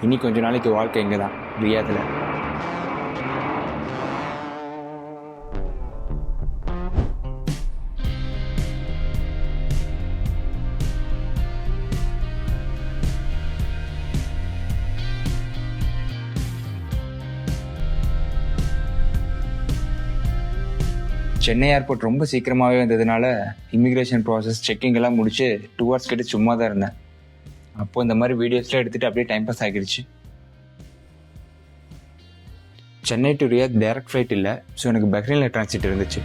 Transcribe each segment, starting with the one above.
இனி கொஞ்ச நாளைக்கு வாழ்க்கை இங்கே தான், ரியாதில். சென்னை ஏர்போர்ட் ரொம்ப சீக்கிரமாகவே வந்ததுனால இமிக்ரேஷன் ப்ராசஸ் செக்கிங் எல்லாம் முடிச்சு 2 hours கிட்ட சும்மா தான் இருந்தேன். அப்போ இந்த மாதிரி வீடியோஸ்லாம் எடுத்துகிட்டு அப்படியே டைம் பாஸ் ஆகிடுச்சு. Chennai to Riyadh direct flight இல்லை, ஸோ எனக்கு பஹ்ரைனில் டிரான்சிட் இருந்துச்சு.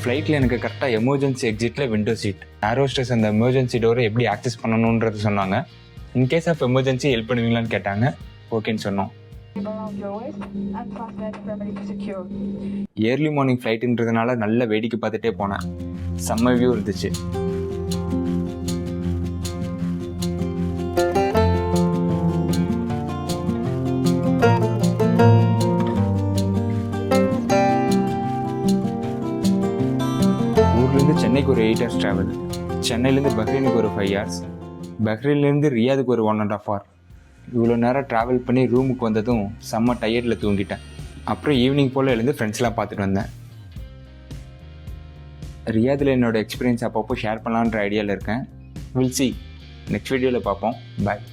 ஃப்ளைட்டில் எனக்கு கரெக்டாக எமர்ஜென்சி எக்ஸிட்டில் விண்டோ சீட். ஏர் ஹோஸ்டஸ் அந்த எமர்ஜென்சி டோரை எப்படி ஆக்சஸ் பண்ணணுன்றது சொன்னாங்க. இன்கேஸ் ஆஃப் எமர்ஜென்சி ஹெல்ப் பண்ணுவீங்களான்னு கேட்டாங்க. ஓகேன்னு சொன்னோம். ஏர்லி மார்னிங் ஃப்ளைட்டுன்றதுனால நல்ல வேடிக்கை பார்த்துட்டே போனேன். செம்ம வியூ இருந்துச்சு. ஊர்லேருந்து சென்னைக்கு ஒரு 8 hours ட்ராவல், சென்னையிலேருந்து பஹ்ரைனுக்கு ஒரு 5 hours, பஹ்ரைன்லேருந்து ரியாதுக்கு ஒரு 1.5 hour. இவ்வளோ நேரம் ட்ராவல் பண்ணி ரூமுக்கு வந்ததும் செம்ம டயர்டில் தூங்கிட்டேன். அப்புறம் ஈவினிங் போல் எழுந்து ஃப்ரெண்ட்ஸ்லாம் பார்த்துட்டு வந்தேன். ரியாதில் என்னோடய எக்ஸ்பீரியன்ஸ் அப்பப்போ ஷேர் பண்ணலான்ற ஐடியாவில் இருக்கேன். Will see. நெக்ஸ்ட் வீடியோவில் பார்ப்போம். பாய்.